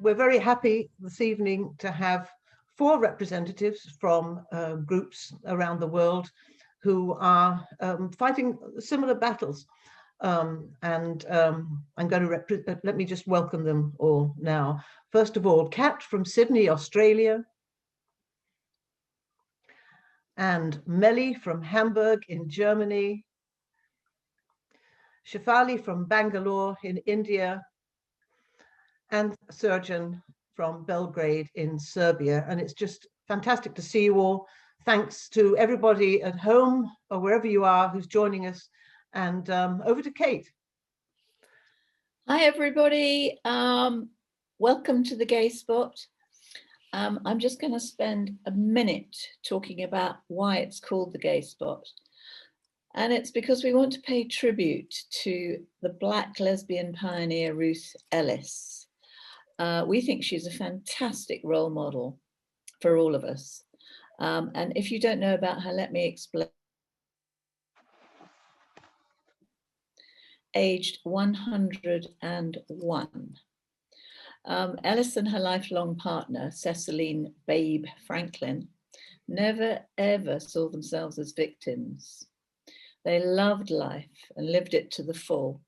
we're very happy this evening to have 4 representatives from groups around the world who are fighting similar battles. I'm going to let me just welcome them all now. First of all, Kat from Sydney, Australia, and Melly from Hamburg in Germany, Shefali from Bangalore in India, and Surgeon from Belgrade in Serbia. And it's just fantastic to see you all. Thanks to everybody at home or wherever you are who's joining us. And over to Kate. Hi, everybody. Welcome to the Gay Spot. I'm just going to spend a minute talking about why it's called the Gay Spot. And it's because we want to pay tribute to the Black lesbian pioneer, Ruth Ellis. We think she's a fantastic role model for all of us. And if you don't know about her, let me explain. Aged 101. Ellis and her lifelong partner, Ceciline Babe Franklin, never ever saw themselves as victims. They loved life and lived it to the full,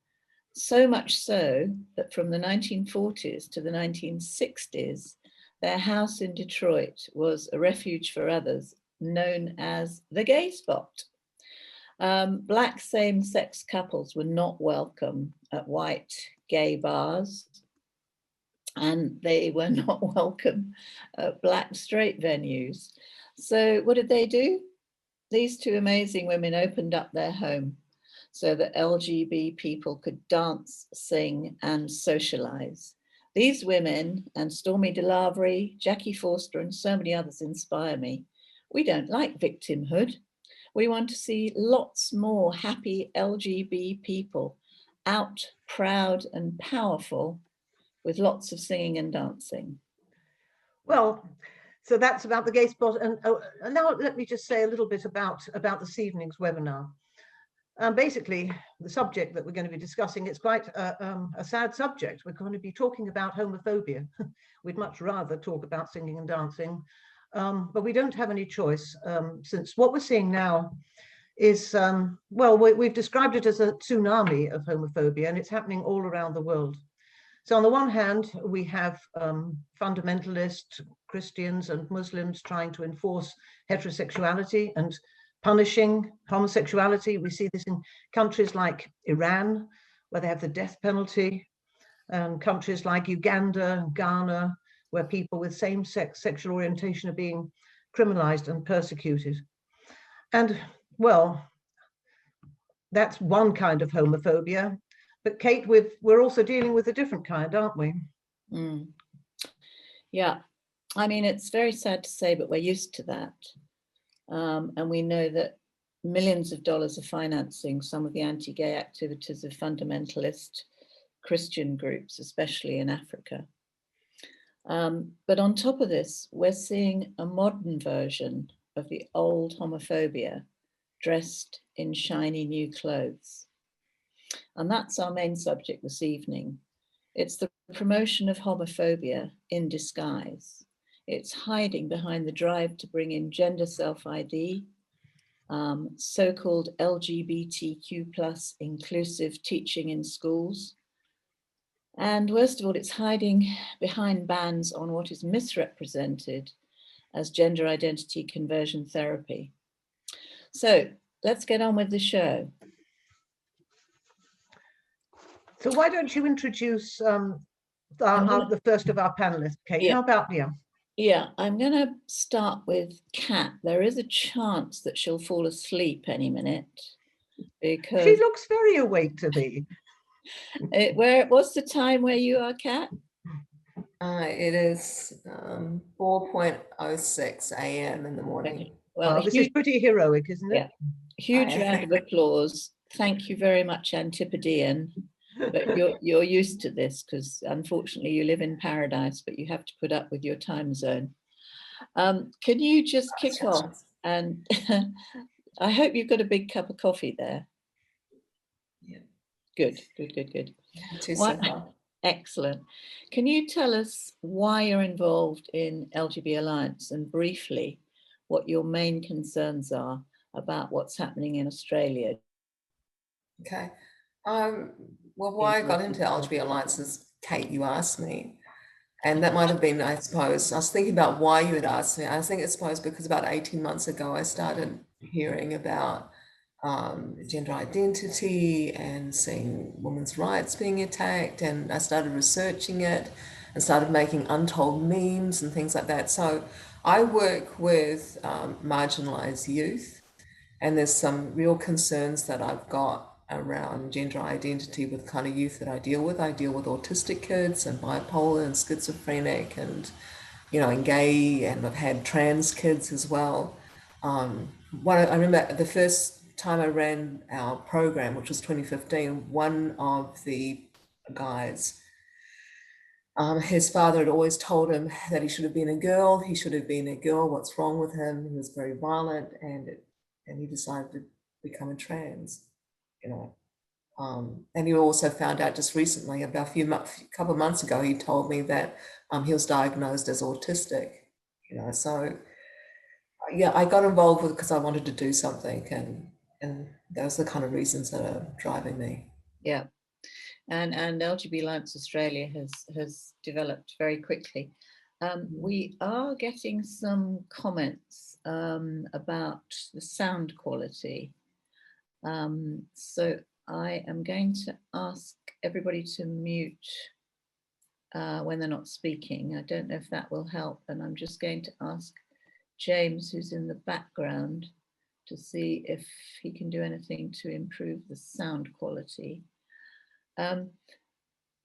so much so that from the 1940s to the 1960s, their house in Detroit was a refuge for others, known as the Gay Spot. Black same-sex couples were not welcome at white gay bars, and they were not welcome at Black straight venues. So what did they do? These 2 amazing women opened up their home so that LGB people could dance, sing, and socialize. These women, and Stormy DeLavery, Jackie Forster, and so many others inspire me. We don't like victimhood. We want to see lots more happy LGB people out, proud, and powerful, with lots of singing and dancing. Well, so that's about the Gay Spot. And now let me just say a little bit about this evening's webinar. Basically, the subject that we're going to be discussing, it's quite a sad subject. We're going to be talking about homophobia. We'd much rather talk about singing and dancing, but we don't have any choice, since what we're seeing now is, well, we've described it as a tsunami of homophobia, and it's happening all around the world. So on the one hand, we have fundamentalist Christians and Muslims trying to enforce heterosexuality and punishing homosexuality. We see this in countries like Iran, where they have the death penalty, countries like Uganda and Ghana, where people with same-sex sexual orientation are being criminalized and persecuted. And, well, that's one kind of homophobia. But Kate, we're also dealing with a different kind, aren't we? Mm. Yeah, I mean, it's very sad to say, but we're used to that. And we know that millions of dollars are financing some of the anti-gay activities of fundamentalist Christian groups, especially in Africa. But on top of this, we're seeing a modern version of the old homophobia dressed in shiny new clothes. And that's our main subject this evening. It's the promotion of homophobia in disguise. It's hiding behind the drive to bring in gender self-ID, so-called LGBTQ+ inclusive teaching in schools. And worst of all, it's hiding behind bans on what is misrepresented as gender identity conversion therapy. So let's get on with the show. So why don't you introduce the first of our panelists, Kate? Yeah. How about you? Yeah, I'm going to start with Kat. There is a chance that she'll fall asleep any minute because she looks very awake to me. What's the time where you are, Kat? It is 4:06 a.m. in the morning. Okay. Well, this is pretty heroic, isn't it? Yeah. Huge round of applause. Thank you very much, Antipodean. But you're used to this because unfortunately you live in paradise, but you have to put up with your time zone. Can you just kick off? And I hope you've got a big cup of coffee there. Yeah. Good. Excellent. Can you tell us why you're involved in LGB Alliance and briefly what your main concerns are about what's happening in Australia? Okay. Well, why I got into LGB Alliance is, Kate, you asked me. And that might have been, I suppose, I was thinking about why you had asked me. I think it's suppose because about 18 months ago, I started hearing about gender identity and seeing women's rights being attacked. And I started researching it and started making untold memes and things like that. So I work with marginalized youth, and there's some real concerns that I've got around gender identity with kind of youth that I deal with. I deal with autistic kids and bipolar and schizophrenic and, you know, and gay, and I've had trans kids as well. I remember the first time I ran our program, which was 2015, one of the guys, his father had always told him that he should have been a girl. He should have been a girl. What's wrong with him? He was very violent, and he decided to become a trans, you know. And he also found out just recently, about a couple of months ago, he told me that he was diagnosed as autistic, you know. So yeah, I got involved with because I wanted to do something, and those are the kind of reasons that are driving me. Yeah. And LGB Alliance Australia has developed very quickly. We are getting some comments about the sound quality. So I am going to ask everybody to mute when they're not speaking. I don't know if that will help. And I'm just going to ask James, who's in the background, to see if he can do anything to improve the sound quality.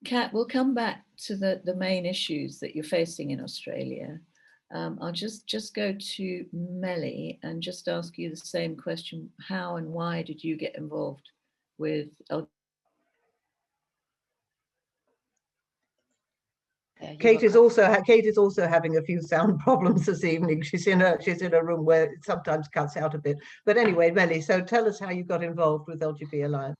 Kat, we'll come back to the main issues that you're facing in Australia. I'll just go to Melly and just ask you the same question. How and why did you get involved with Kate is also having a few sound problems this evening. She's in a room where it sometimes cuts out a bit. But anyway, Melly, so tell us how you got involved with LGB Alliance.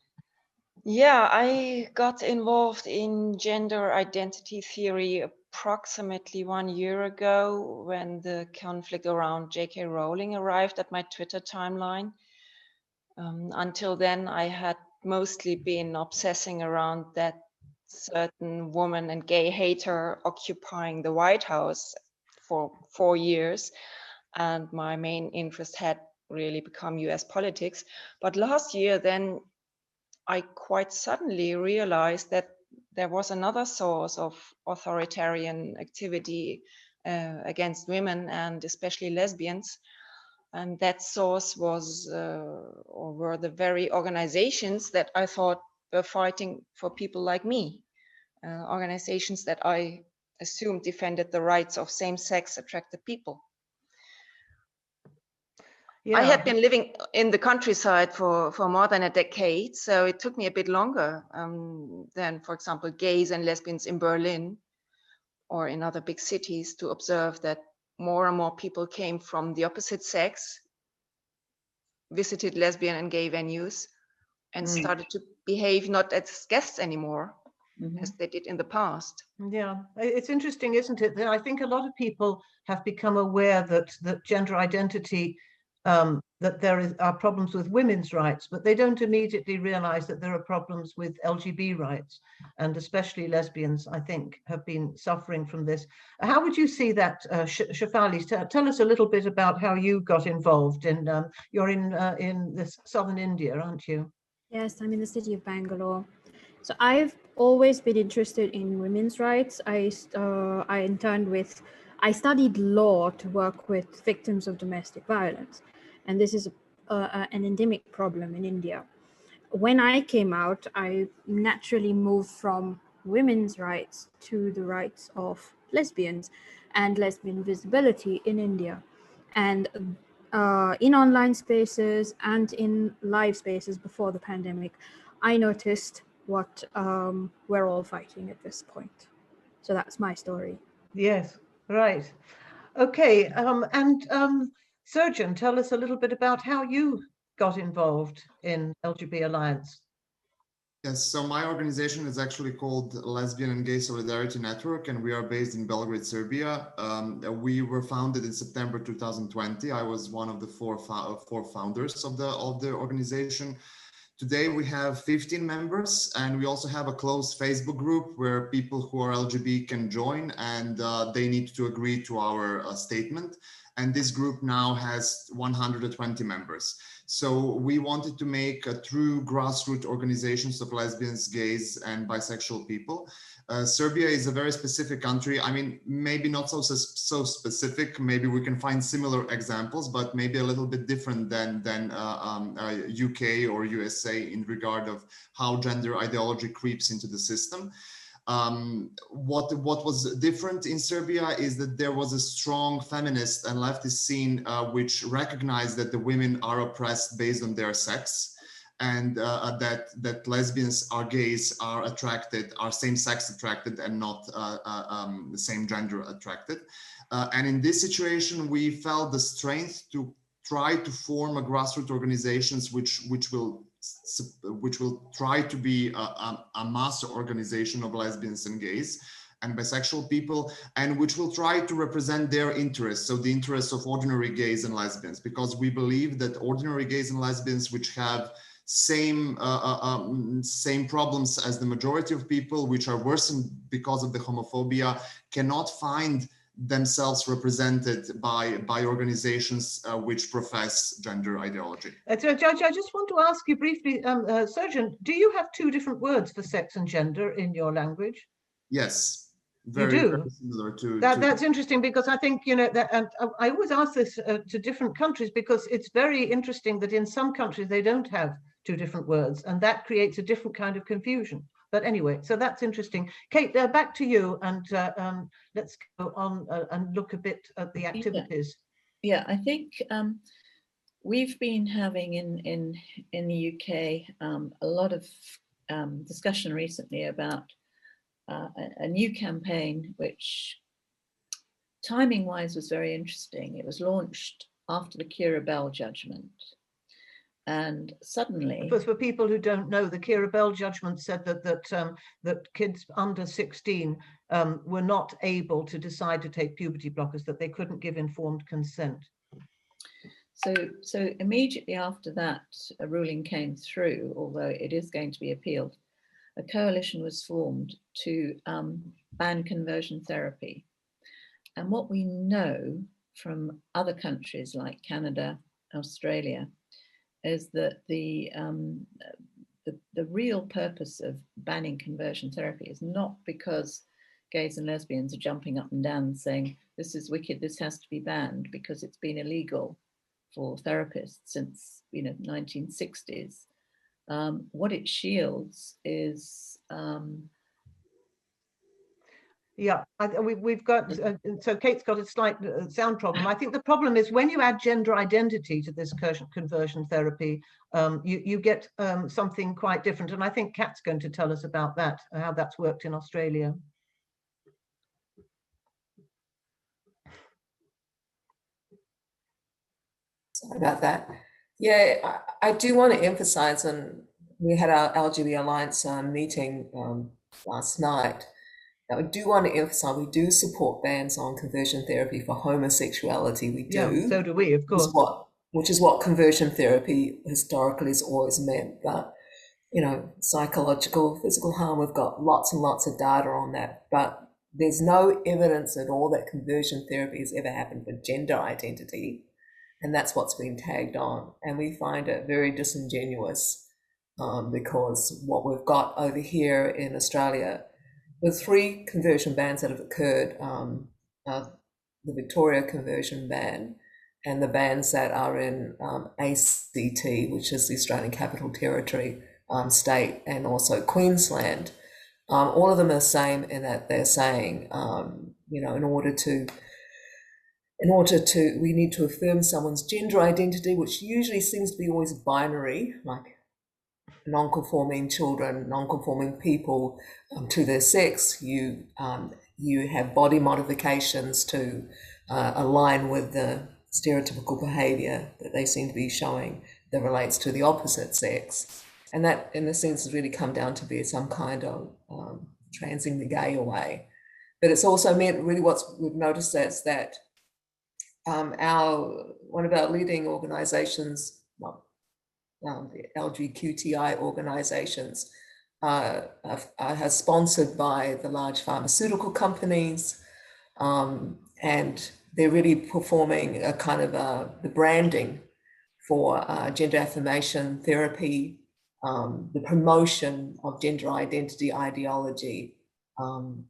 Yeah, I got involved in gender identity theory approximately 1 year ago when the conflict around J.K. Rowling arrived at my Twitter timeline. Until then, I had mostly been obsessing around that certain woman and gay hater occupying the White House for 4 years, and my main interest had really become US politics. But last year, then I quite suddenly realized that there was another source of authoritarian activity against women and especially lesbians. And that source was or were the very organizations that I thought were fighting for people like me, organizations that I assumed defended the rights of same-sex attracted people. Yeah. I had been living in the countryside for more than a decade, so it took me a bit longer than, for example, gays and lesbians in Berlin or in other big cities to observe that more and more people came from the opposite sex, visited lesbian and gay venues, and started to behave not as guests anymore, as they did in the past. Yeah, it's interesting, isn't it? That I think a lot of people have become aware that gender identity, that there are problems with women's rights, but they don't immediately realize that there are problems with LGB rights, and especially lesbians, I think, have been suffering from this. How would you see that, Shefali? Tell us a little bit about how you got involved. You're in this southern India, aren't you? Yes, I'm in the city of Bangalore. So I've always been interested in women's rights. I studied law to work with victims of domestic violence. And this is an endemic problem in India. When I came out, I naturally moved from women's rights to the rights of lesbians and lesbian visibility in India. And in online spaces and in live spaces before the pandemic, I noticed what we're all fighting at this point. So that's my story. Yes, right. Okay, Surgeon, tell us a little bit about how you got involved in LGB Alliance. Yes, so my organization is actually called Lesbian and Gay Solidarity Network, and we are based in Belgrade, Serbia. We were founded in September 2020. I was one of the four founders of the organization. Today we have 15 members, and we also have a closed Facebook group where people who are LGBT can join, and they need to agree to our statement. And this group now has 120 members. So we wanted to make a true grassroots organizations of lesbians, gays, and bisexual people. Serbia is a very specific country. I mean, maybe not so specific. Maybe we can find similar examples, but maybe a little bit different than UK or USA in regard of how gender ideology creeps into the system. What was different in Serbia is that there was a strong feminist and leftist scene which recognized that the women are oppressed based on their sex, and that lesbians are gays are attracted, are same-sex attracted, and not the same gender attracted. And in this situation, we felt the strength to try to form a grassroots organizations which will try to be a mass organization of lesbians and gays and bisexual people, and which will try to represent their interests, so the interests of ordinary gays and lesbians, because we believe that ordinary gays and lesbians, which have same problems as the majority of people, which are worsened because of the homophobia, cannot find themselves represented by organizations which profess gender ideology. So, Judge, I just want to ask you briefly, Surgeon, do you have two different words for sex and gender in your language? Yes, very similar to that's interesting, because I think, you know, that, and I always ask this to different countries, because it's very interesting that in some countries they don't have two different words, and that creates a different kind of confusion. But anyway, so that's interesting. Kate, back to you, and let's go on and look a bit at the activities. Yeah, I think we've been having in the UK a lot of discussion recently about a new campaign, which timing-wise was very interesting. It was launched after the Keira Bell judgment. And suddenly, for people who don't know, the Keira Bell judgment said that kids under 16 were not able to decide to take puberty blockers, that they couldn't give informed consent. So immediately after that, a ruling came through, although it is going to be appealed. A coalition was formed to ban conversion therapy. And what we know from other countries like Canada, Australia, is that the real purpose of banning conversion therapy is not because gays and lesbians are jumping up and down and saying, this is wicked, this has to be banned, because it's been illegal for therapists since, you know, 1960s. What it shields is yeah, we've got, so Kate's got a slight sound problem. I think the problem is when you add gender identity to this conversion therapy, you get something quite different. And I think Kat's going to tell us about that, how that's worked in Australia. Sorry about that. Yeah, I do want to emphasize, and we had our LGB Alliance meeting last night. I do want to emphasize, we do support bans on conversion therapy for homosexuality. We do. Yeah, so do we, of course. Which is what conversion therapy historically has always meant. But, you know, psychological, physical harm, we've got lots and lots of data on that. But there's no evidence at all that conversion therapy has ever happened for gender identity. And that's what's been tagged on. And we find it very disingenuous because what we've got over here in Australia, the 3 conversion bans that have occurred, the Victoria conversion ban and the bans that are in ACT, which is the Australian Capital Territory state, and also Queensland, all of them are the same in that they're saying, you know, in order to, we need to affirm someone's gender identity, which usually seems to be always binary, like non-conforming children, non-conforming people to their sex. You have body modifications to align with the stereotypical behavior that they seem to be showing that relates to the opposite sex. And that, in a sense, has really come down to be some kind of transing the gay away. But it's also meant, really what we've noticed is that one of our leading organizations, the LGBTI organizations, are sponsored by the large pharmaceutical companies, and they're really performing a kind of the branding for gender affirmation therapy, the promotion of gender identity ideology,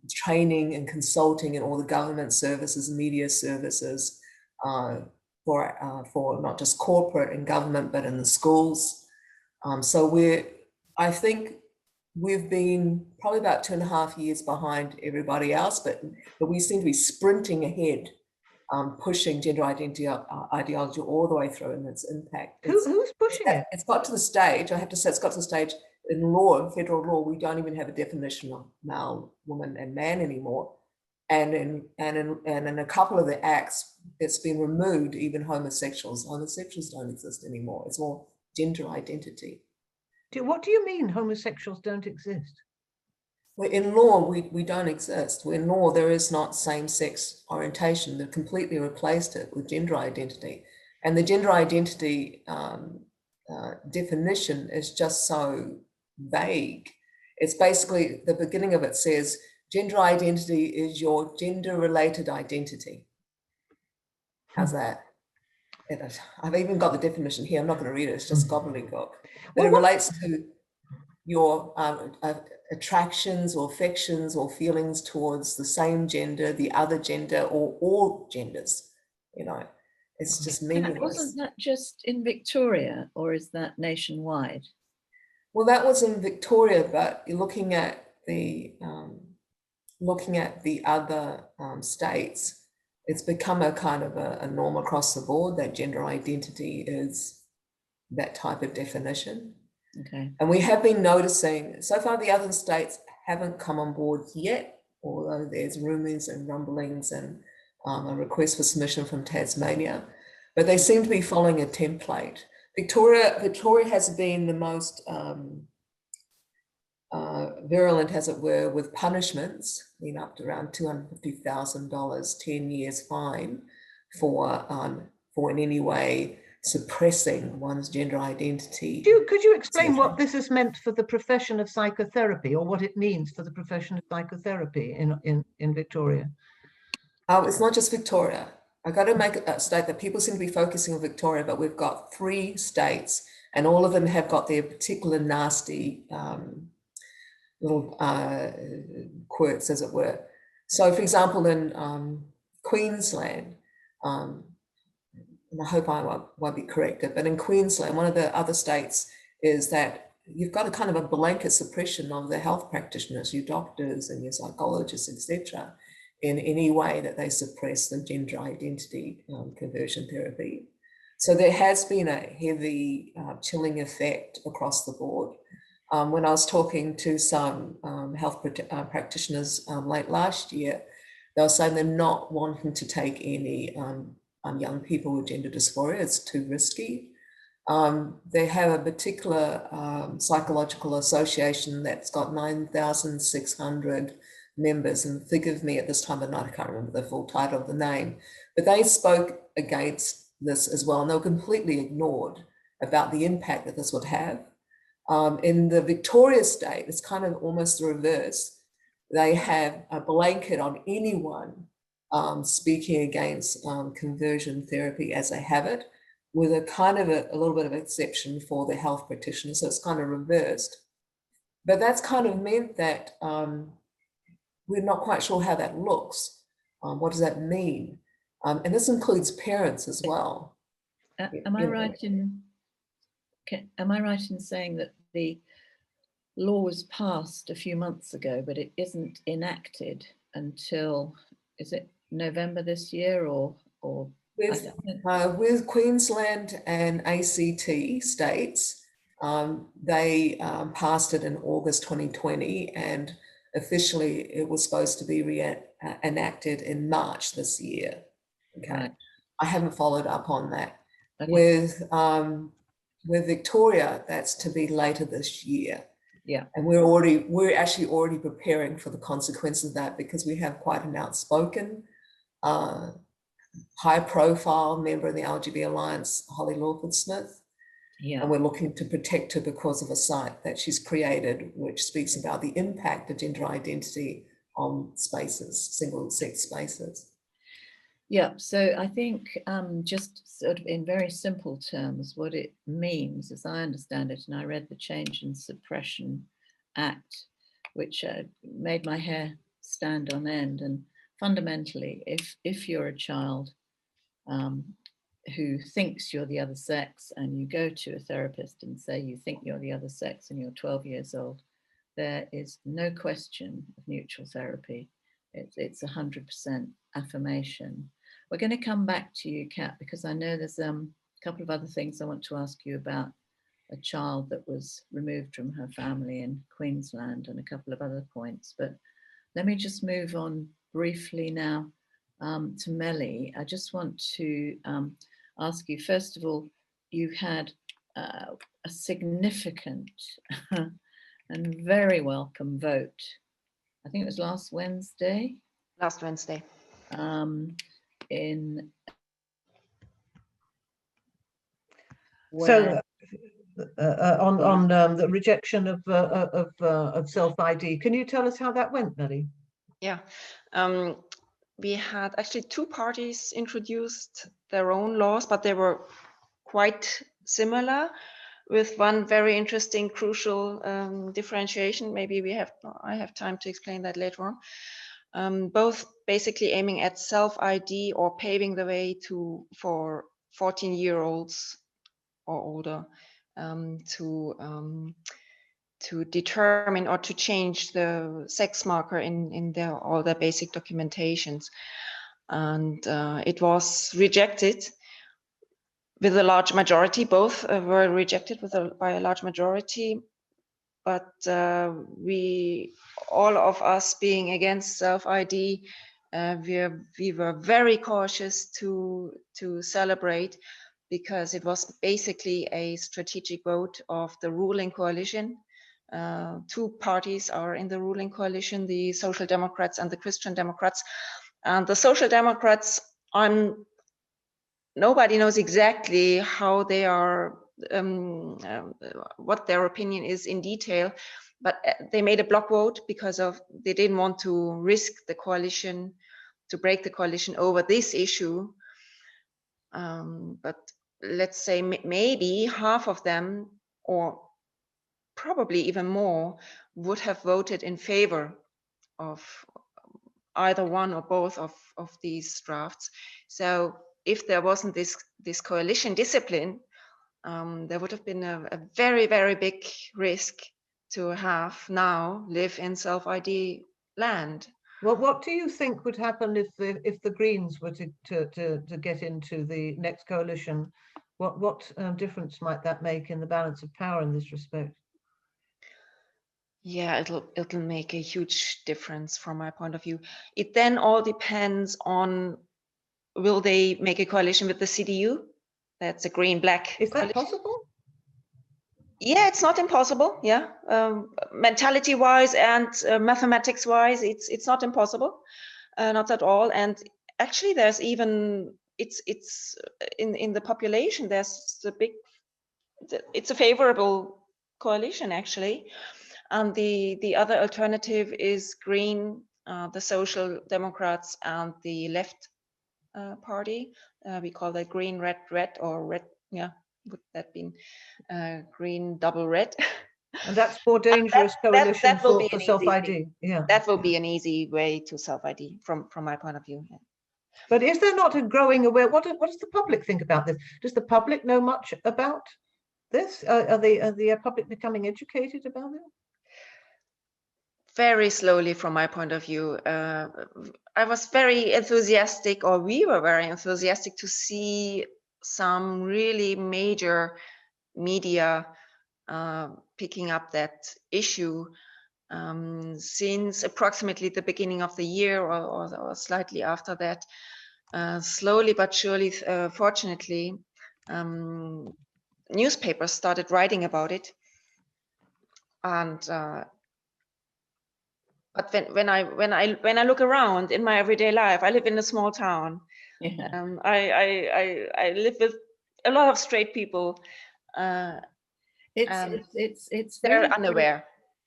training and consulting in all the government services, media services, for not just corporate and government, but in the schools. So I think we've been probably about 2.5 years behind everybody else, but we seem to be sprinting ahead, pushing gender identity ideology all the way through and its impact. Who's pushing it? It's got to the stage, I have to say, it's got to the stage in law, in federal law, we don't even have a definition of male, woman, and man anymore. And in a couple of the acts, it's been removed, even homosexuals. Homosexuals don't exist anymore. It's more gender identity. What do you mean homosexuals don't exist? Well, in law, we don't exist. In law, there is not same-sex orientation. They've completely replaced it with gender identity. And the gender identity definition is just so vague. It's basically, the beginning of it says, gender identity is your gender-related identity. How's that? I've even got the definition here. I'm not going to read it. It's just gobbledygook. But it relates to your attractions or affections or feelings towards the same gender, the other gender, or all genders. You know, it's just meaningless. Wasn't that just in Victoria, or is that nationwide? Well, that was in Victoria, but you're looking at the other states, it's become a kind of a norm across the board that gender identity is that type of definition. Okay. And we have been noticing, so far the other states haven't come on board yet, although there's rumors and rumblings and a request for submission from Tasmania, but they seem to be following a template. Victoria has been the most virulent, as it were, with punishments, been up to around $250,000, 10 years fine for in any way suppressing one's gender identity. Could you explain what this has meant for the profession of psychotherapy, or what it means for the profession of psychotherapy in Victoria? It's not just Victoria. I got to make a state that people seem to be focusing on Victoria, but we've got 3 states, and all of them have got their particular nasty little quirks, as it were. So, for example, in Queensland, and I hope I won't be corrected, but in Queensland, one of the other states is that you've got a kind of a blanket suppression of the health practitioners, your doctors and your psychologists, etc., in any way that they suppress the gender identity conversion therapy. So there has been a heavy chilling effect across the board. When I was talking to some health practitioners late last year, they were saying they're not wanting to take any young people with gender dysphoria. It's too risky. They have a particular psychological association that's got 9,600 members, and forgive me at this time of night, I can't remember the full title of the name, but they spoke against this as well, and they were completely ignored about the impact that this would have. In the Victoria state, it's kind of almost the reverse. They have a blanket on anyone speaking against conversion therapy as they have it, with a kind of a little bit of exception for the health practitioners. So it's kind of reversed. But that's kind of meant that we're not quite sure how that looks. What does that mean? And this includes parents as well. Am I right in saying that the law was passed a few months ago, but it isn't enacted until, is it November this year, or with Queensland and ACT states, they passed it in August 2020, and officially it was supposed to be enacted in March this year. Okay, right. I haven't followed up on that. Okay. With With Victoria, that's to be later this year. Yeah. And we're actually already preparing for the consequences of that, because we have quite an outspoken, high profile member of the LGB Alliance, Holly Lawford-Smith. Yeah. And we're looking to protect her because of a site that she's created, which speaks about the impact of gender identity on spaces, single sex spaces. Yeah, so I think just sort of in very simple terms, what it means, as I understand it, and I read the Change and Suppression Act, which made my hair stand on end. And fundamentally, if you're a child who thinks you're the other sex, and you go to a therapist and say you think you're the other sex and you're 12 years old, there is no question of mutual therapy. It's 100% affirmation. We're going to come back to you, Kat, because I know there's a couple of other things I want to ask you about a child that was removed from her family in Queensland and a couple of other points. But let me just move on briefly now to Melly. I just want to ask you, first of all, you had a significant and very welcome vote. I think it was last Wednesday. Last Wednesday. On the rejection of self-ID. Can you tell us how that went, Melly? Yeah, we had actually two parties introduced their own laws, but they were quite similar, with one very interesting, crucial differentiation. Maybe I have time to explain that later on. Both basically aiming at self-ID or paving the way for 14-year-olds or older to determine or to change the sex marker in all their basic documentations. And it was rejected with a large majority. Both were rejected by a large majority. But all of us being against self-ID, we were very cautious to celebrate, because it was basically a strategic vote of the ruling coalition. Two parties are in the ruling coalition, the Social Democrats and the Christian Democrats. And the Social Democrats, nobody knows exactly how they are, what their opinion is in detail, but they made a block vote because they didn't want to risk the coalition, to break the coalition over this issue. But let's say maybe half of them, or probably even more, would have voted in favor of either one or both of these drafts. So if there wasn't this coalition discipline, there would have been a very, very big risk to have now live in self-ID land. Well, what do you think would happen if the Greens were to get into the next coalition? What difference might that make in the balance of power in this respect? Yeah, it'll make a huge difference from my point of view. It then all depends on, will they make a coalition with the CDU? That's a green-black. Is that possible? Yeah, it's not impossible. Yeah, mentality-wise and mathematics-wise, it's not impossible, not at all. And actually, there's even it's in the population. It's a favorable coalition actually. And the other alternative is Green, the Social Democrats, and the Left Party. We call that Green, Red, Red, or Red. Yeah, would that be Green double red? And that's more dangerous coalition for self-ID. Yeah, that will be an easy way to self-ID from my point of view. Yeah. But is there not a growing aware? What does the public think about this? Does the public know much about this? Are the public becoming educated about it? Very slowly, from my point of view. I was very enthusiastic, or we were very enthusiastic, to see some really major media picking up that issue since approximately the beginning of the year, or slightly after that. Slowly but surely, fortunately, newspapers started writing about it. And but when I look around in my everyday life, I live in a small town. Yeah. I live with a lot of straight people. It's they're very, unaware.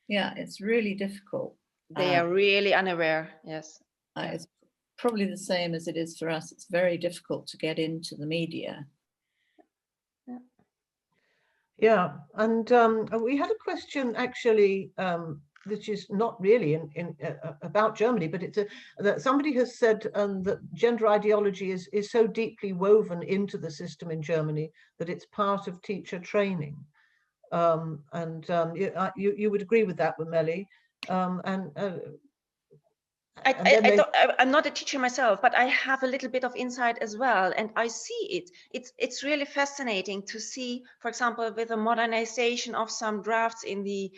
yeah, it's really difficult. They are really unaware. Yes. It's probably the same as it is for us. It's very difficult to get into the media. Yeah, and we had a question actually, which is not really about Germany, but it's that somebody has said that gender ideology is so deeply woven into the system in Germany that it's part of teacher training. You would agree with that, Melly? I'm not a teacher myself, but I have a little bit of insight as well, and I see it. It's really fascinating to see, for example, with the modernization of some drafts in the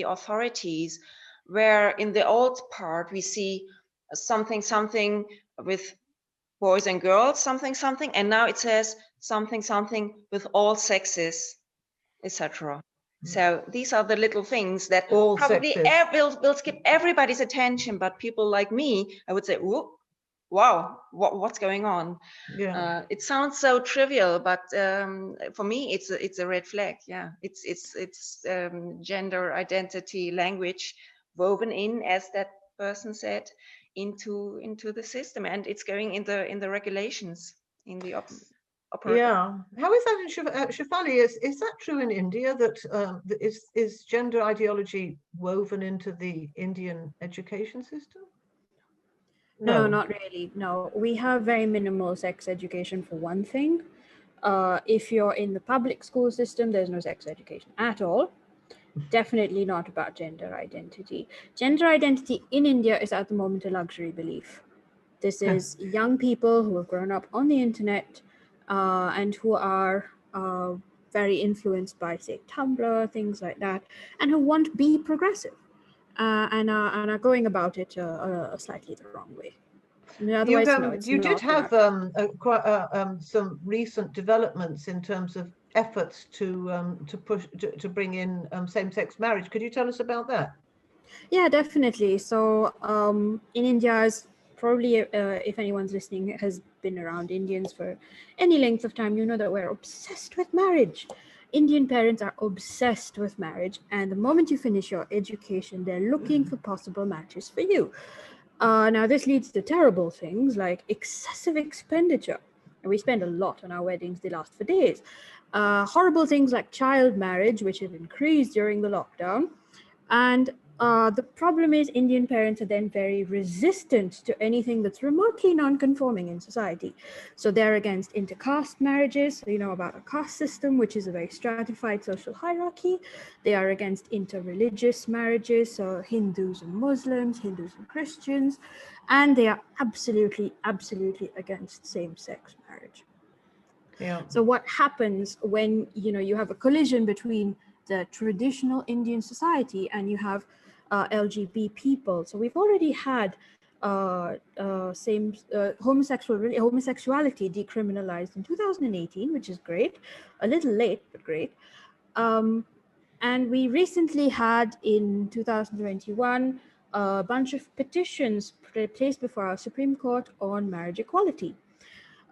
authorities, where in the old part we see something with boys and girls, something, and now it says something with all sexes, etc. So these are the little things that all probably will skip everybody's attention, but people like me, I would say, wow, what's going on? Yeah. It sounds so trivial, but for me, it's a red flag. Yeah, it's gender identity language woven in, as that person said, into the system, and it's going in the regulations, in the Yeah, how is that in Shefali? Is that true in India, that is gender ideology woven into the Indian education system? No, not really. No, we have very minimal sex education for one thing. If you're in the public school system, there's no sex education at all. Definitely not about gender identity. Gender identity in India is at the moment a luxury belief. This is young people who have grown up on the internet and who are very influenced by, say, Tumblr, things like that, and who want to be progressive and are going about it slightly the wrong way. You did have some recent developments in terms of efforts to bring in same-sex marriage. Could you tell us about that? Yeah, definitely. So in India, as probably if anyone's listening has been around Indians for any length of time, you know that we're obsessed with marriage. Indian parents are obsessed with marriage, and the moment you finish your education, they're looking for possible matches for you. Now, this leads to terrible things like excessive expenditure. And we spend a lot on our weddings, they last for days. Horrible things like child marriage, which have increased during the lockdown. And the problem is Indian parents are then very resistant to anything that's remotely non-conforming in society. So they're against intercaste marriages, so you know about a caste system, which is a very stratified social hierarchy. They are against interreligious marriages, so Hindus and Muslims, Hindus and Christians, and they are absolutely against same-sex marriage. Yeah. So what happens when you have a collision between the traditional Indian society and you have LGB people? So we've already had homosexuality decriminalized in 2018, which is great, a little late, but great. And we recently had in 2021 a bunch of petitions placed before our Supreme Court on marriage equality.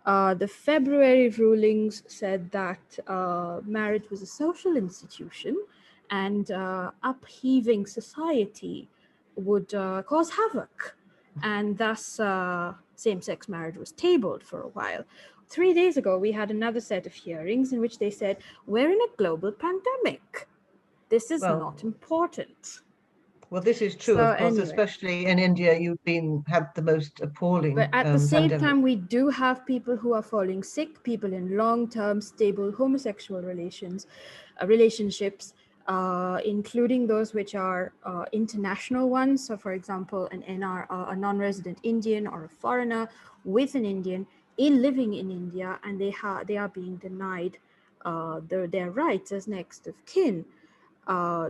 The February rulings said that marriage was a social institution and upheaving society would cause havoc. And thus, same-sex marriage was tabled for a while. 3 days ago, we had another set of hearings in which they said, we're in a global pandemic. This is not important. Well, this is true, of course, especially in India, you've had the most appalling But at the same pandemic. time, we do have people who are falling sick, people in long-term stable homosexual relationships, including those which are international ones. So for example, an NR, a non-resident Indian or a foreigner with an Indian living in India, and they are being denied their rights as next of kin.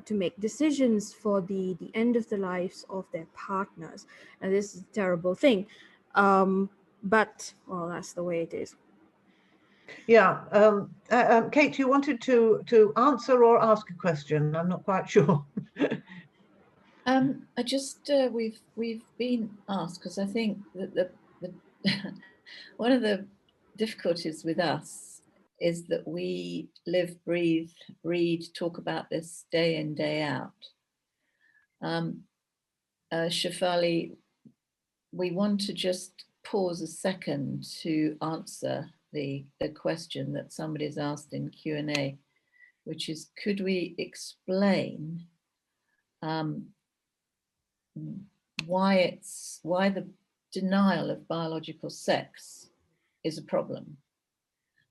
To make decisions for the end of the lives of their partners. And this is a terrible thing. But, well, that's the way it is. Yeah, Kate, you wanted to answer or ask a question? I'm not quite sure. I just we've been asked, because I think that the one of the difficulties with us is that we live, breathe, read, talk about this day in, day out. Shefali, we want to just pause a second to answer the question that somebody's asked in Q&A, which is, could we explain why the denial of biological sex is a problem?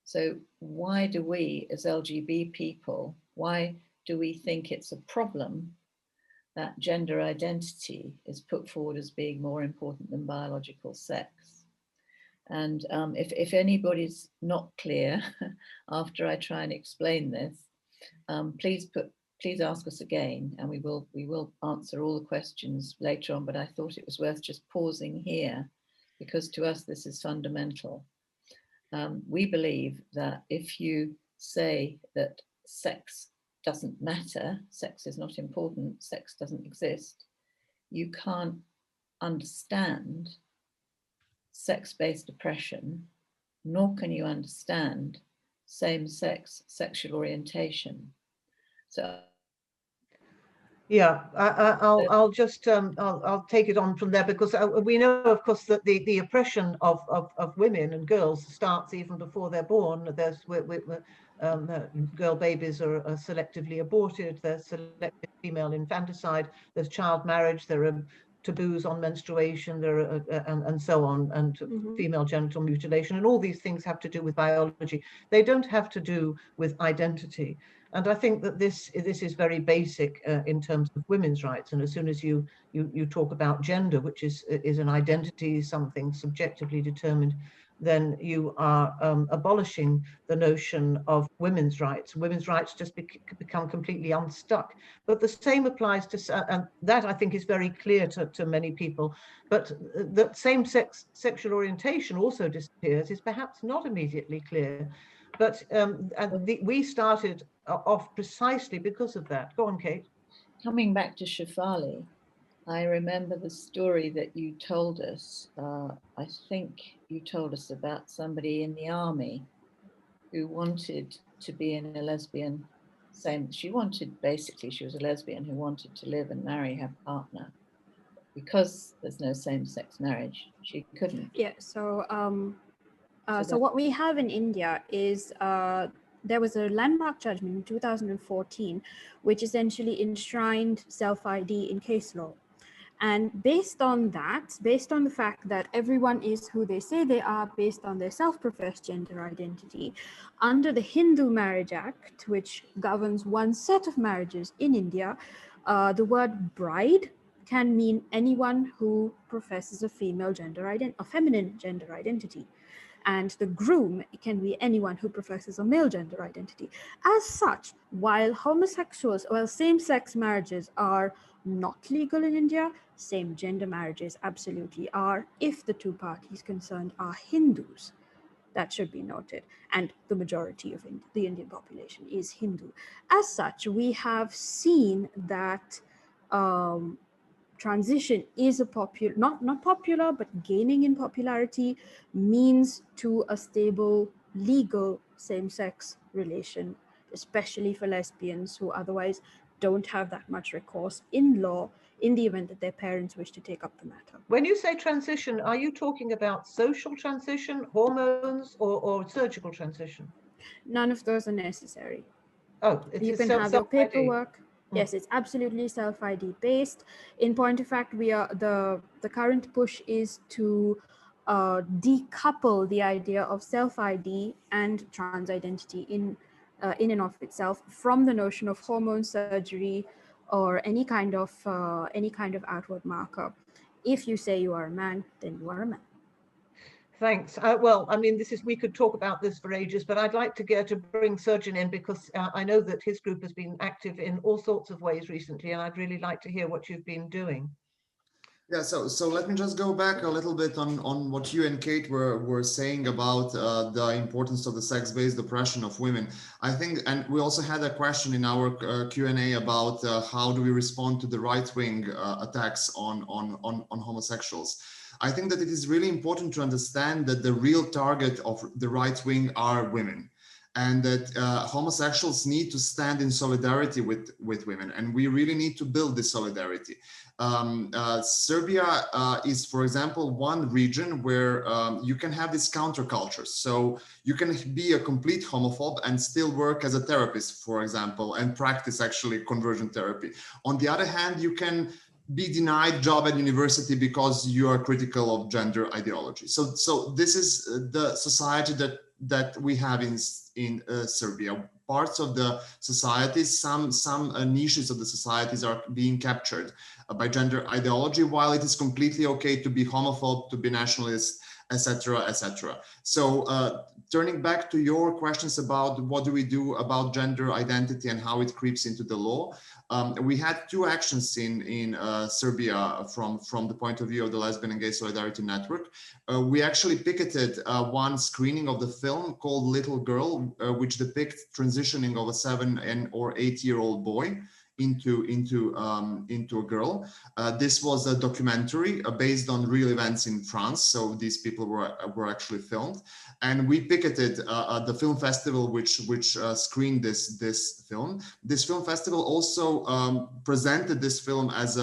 So why do we as LGB people, why do we think it's a problem that gender identity is put forward as being more important than biological sex? And if anybody's not clear after I try and explain this, please ask us again, and we will answer all the questions later on. But I thought it was worth just pausing here, because to us this is fundamental. We believe that if you say that sex doesn't matter, sex is not important, sex doesn't exist, you can't understand sex-based oppression, nor can you understand same-sex sexual orientation. So yeah, I'll just I'll take it on from there, because we know, of course, that the oppression of women and girls starts even before they're born. There's girl babies are selectively aborted. There's selective female infanticide. There's child marriage. There are taboos on menstruation. There are and so on, and female genital mutilation, and all these things have to do with biology. They don't have to do with identity. And I think that this is very basic in terms of women's rights. And as soon as you talk about gender, which is an identity, something subjectively determined, then you are abolishing the notion of women's rights. Women's rights just become completely unstuck. But the same applies to, and that I think is very clear to many people, but that same-sex sexual orientation also disappears is perhaps not immediately clear. But we started off precisely because of that. Go on, Kate. Coming back to Shefali, I remember the story that you told us. I think you told us about somebody in the army who wanted to be in a lesbian, she was a lesbian who wanted to live and marry her partner. Because there's no same-sex marriage, she couldn't. Yeah, so what we have in India is there was a landmark judgment in 2014, which essentially enshrined self-ID in case law. And based on that, based on the fact that everyone is who they say they are based on their self-professed gender identity, under the Hindu Marriage Act, which governs one set of marriages in India, the word bride can mean anyone who professes a female gender identity, a feminine gender identity. And the groom can be anyone who professes a male gender identity. As such, while same-sex marriages are not legal in India, same-gender marriages absolutely are, if the two parties concerned are Hindus. That should be noted. And the majority of the Indian population is Hindu. As such, we have seen that transition is not popular, but gaining in popularity means to a stable, legal same-sex relation, especially for lesbians who otherwise don't have that much recourse in law in the event that their parents wish to take up the matter. When you say transition, are you talking about social transition, hormones, or surgical transition? None of those are necessary. Oh, you can have your paperwork. Yes, it's absolutely self-ID based. In point of fact, the current push is to decouple the idea of self-ID and trans identity in and of itself from the notion of hormone surgery or any kind of outward marker. If you say you are a man, then you are a man. Thanks. Well, I mean, we could talk about this for ages, but I'd like to bring Surgeon in, because I know that his group has been active in all sorts of ways recently, and I'd really like to hear what you've been doing. Yeah, so let me just go back a little bit on what you and Kate were saying about the importance of the sex-based oppression of women. I think, and we also had a question in our Q&A about how do we respond to the right-wing attacks on homosexuals. I think that it is really important to understand that the real target of the right wing are women, and that homosexuals need to stand in solidarity with women, and we really need to build this solidarity. Serbia is, for example, one region where you can have these countercultures. So you can be a complete homophobe and still work as a therapist, for example, and practice actually conversion therapy. On the other hand, you can be denied job at university because you are critical of gender ideology. So this is the society that we have in Serbia. Parts of the societies, some niches of the societies are being captured by gender ideology, while it is completely okay to be homophobe, to be nationalist, etc., etc. So turning back to your questions about what do we do about gender identity and how it creeps into the law, we had two actions in Serbia from the point of view of the Lesbian and Gay Solidarity Network. We actually picketed one screening of the film called Little Girl, which depicts transitioning of a 7 or 8-year-old boy into a girl. This was a documentary based on real events in France. So these people were actually filmed, and we picketed the film festival which screened this film. This film festival also presented this film as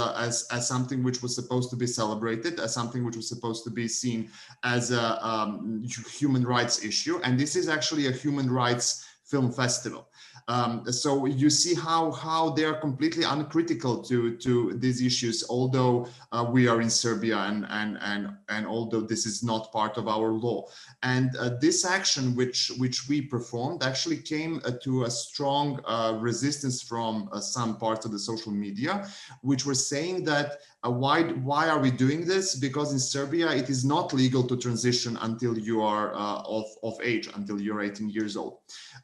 something which was supposed to be celebrated, as something which was supposed to be seen as a human rights issue, and this is actually a human rights film festival. So you see how they are completely uncritical to these issues, although we are in Serbia and although this is not part of our law. And this action which we performed actually came to a strong resistance from some parts of the social media, which were saying that why are we doing this? Because in Serbia it is not legal to transition until you are of age, until you're 18 years old.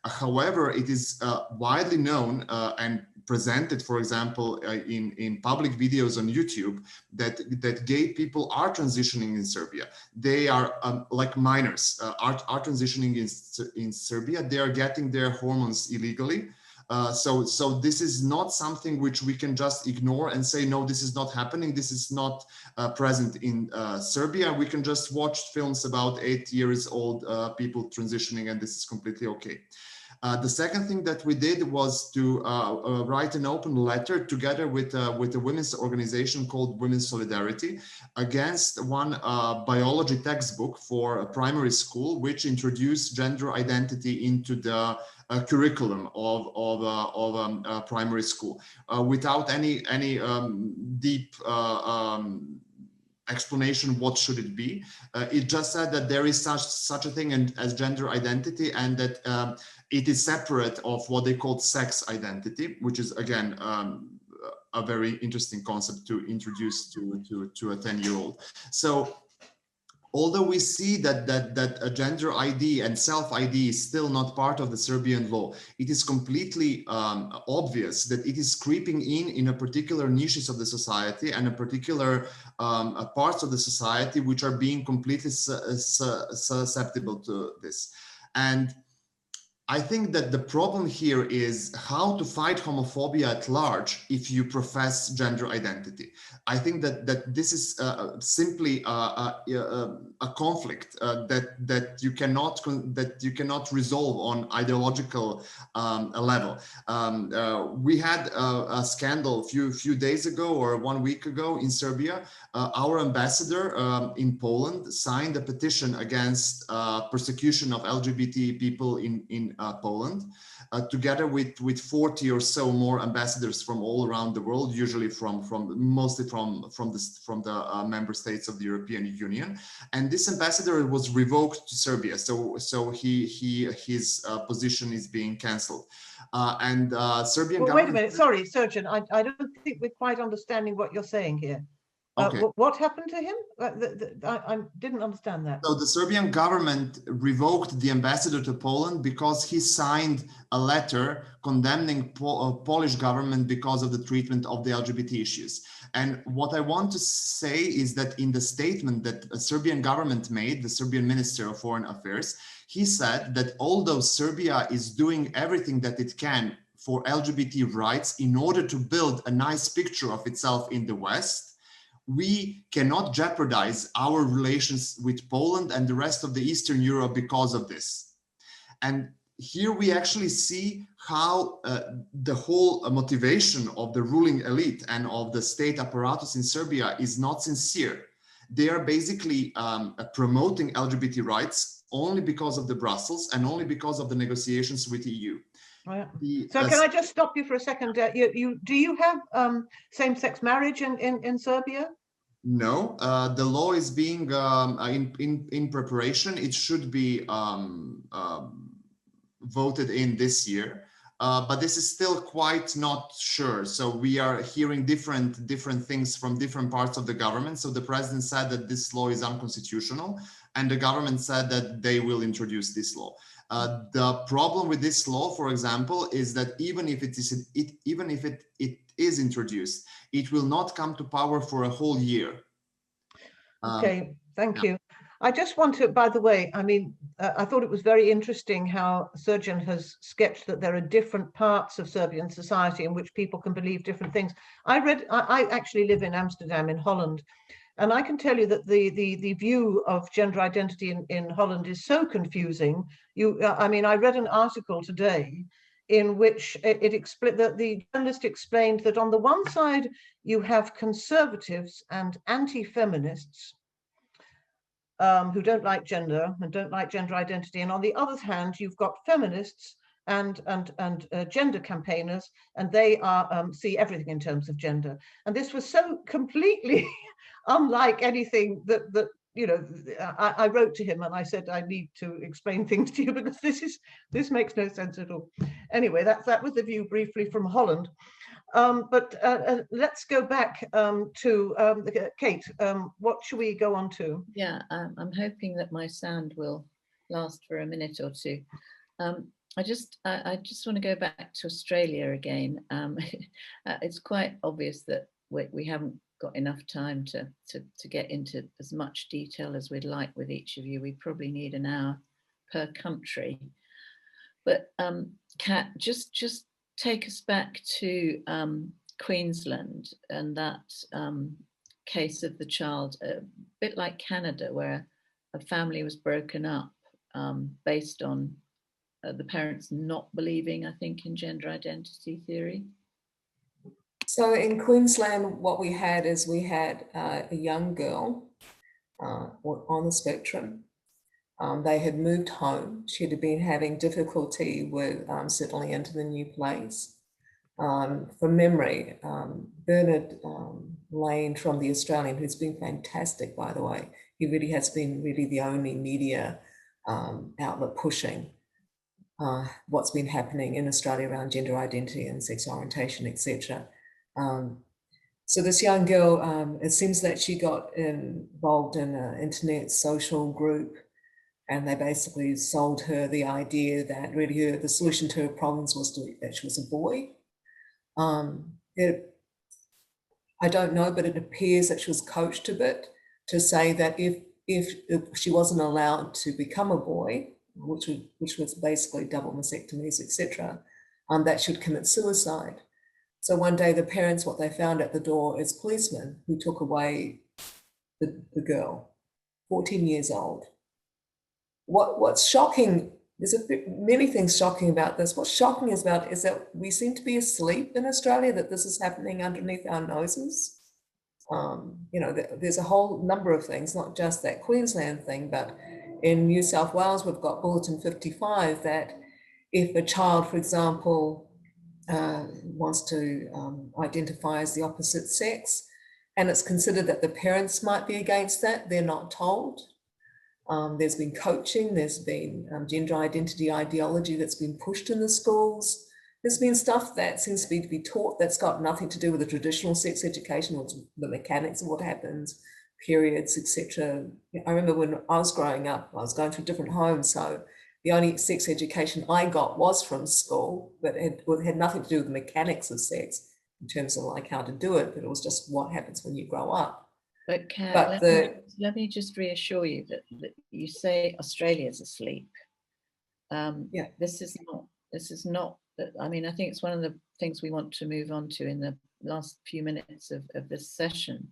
However, it is widely known and presented, for example, in public videos on YouTube, that gay people are transitioning in Serbia. They are like minors are transitioning in Serbia. They are getting their hormones illegally. So this is not something which we can just ignore and say, no, this is not happening. This is not present in Serbia. We can just watch films about 8 years old people transitioning, and this is completely okay. The second thing that we did was to write an open letter together with a women's organization called Women's Solidarity against one biology textbook for a primary school, which introduced gender identity into the curriculum of primary school without any deep explanation what should it be. It just said that there is such a thing as gender identity, and that it is separate of what they called sex identity, which is again a very interesting concept to introduce to a 10-year-old. So although we see that a gender ID and self-ID is still not part of the Serbian law, it is completely obvious that it is creeping in a particular niches of the society and a particular parts of the society which are being completely susceptible to this. And I think that the problem here is how to fight homophobia at large if you profess gender identity. I think that this is simply a conflict that you cannot resolve on ideological level. We had a scandal a few days ago or 1 week ago in Serbia. Our ambassador in Poland signed a petition against persecution of LGBT people in Poland, together with 40 or so more ambassadors from all around the world, usually mostly from the member states of the European Union. And this ambassador was revoked to Serbia, so his position is being cancelled. Serbian well, wait a minute, sorry, Sergeant, I don't think we're quite understanding what you're saying here. Okay. What happened to him? I didn't understand that. So the Serbian government revoked the ambassador to Poland because he signed a letter condemning Polish government because of the treatment of the LGBT issues. And what I want to say is that in the statement that the Serbian government made, the Serbian Minister of Foreign Affairs, he said that although Serbia is doing everything that it can for LGBT rights in order to build a nice picture of itself in the West, we cannot jeopardize our relations with Poland and the rest of the Eastern Europe because of this. And here we actually see how the whole motivation of the ruling elite and of the state apparatus in Serbia is not sincere. They are basically promoting LGBT rights only because of the Brussels and only because of the negotiations with the EU. Oh, yeah. So can I just stop you for a second? Do you have same-sex marriage in Serbia? No, the law is being in preparation. It should be voted in this year, but this is still quite not sure. So we are hearing different things from different parts of the government. So the president said that this law is unconstitutional, and the government said that they will introduce this law. The problem with this law, for example, is that even if it is introduced, it will not come to power for a whole year. Okay, thank you. I just want to, by the way, I mean, I thought it was very interesting how Sergeant has sketched that there are different parts of Serbian society in which people can believe different things. I actually live in Amsterdam in Holland, and I can tell you that the view of gender identity in Holland is so confusing. I mean, I read an article today in which the journalist explained that on the one side, you have conservatives and anti-feminists who don't like gender and don't like gender identity. And on the other hand, you've got feminists and gender campaigners, and they see everything in terms of gender. And this was so completely unlike anything that you know. I wrote to him and I said, I need to explain things to you because this makes no sense at all. Anyway, that was the view briefly from Holland. But let's go back to Kate. What should we go on to? Yeah, I'm hoping that my sound will last for a minute or two. I just want to go back to Australia again. It's quite obvious that we haven't got enough time to get into as much detail as we'd like with each of you. We probably need an hour per country. But Kat, just take us back to Queensland and that case of the child, a bit like Canada, where a family was broken up based on the parents not believing, I think, in gender identity theory. So in Queensland, what we had is a young girl on the spectrum. They had moved home. She had been having difficulty with settling into the new place. From memory, Bernard Lane from The Australian, who's been fantastic, by the way, he really has been the only media outlet pushing what's been happening in Australia around gender identity and sex orientation, etc. So this young girl, it seems that she got involved in an internet social group, and they basically sold her the idea that really the solution to her problems was that she was a boy. I don't know, but it appears that she was coached a bit to say that if she wasn't allowed to become a boy, which was basically double mastectomies, etc., that she'd commit suicide. So one day the parents, what they found at the door is policemen who took away the girl, 14 years old. What's shocking, there's many things shocking about this. What's shocking is that we seem to be asleep in Australia, that this is happening underneath our noses. You know, there's a whole number of things, not just that Queensland thing, but in New South Wales, we've got Bulletin 55 that if a child, for example, wants to identify as the opposite sex, and it's considered that the parents might be against that, they're not told. There's been coaching, there's been gender identity ideology that's been pushed in the schools, There's been stuff that seems to be taught that's got nothing to do with the traditional sex education, or the mechanics of what happens, periods, etc. I remember when I was growing up, I was going through different homes, so the only sex education I got was from school, but it had nothing to do with the mechanics of sex in terms of like how to do it, but it was just what happens when you grow up. But let me just reassure you that you say Australia's asleep. Yeah. This is not. I mean, I think it's one of the things we want to move on to in the last few minutes of this session.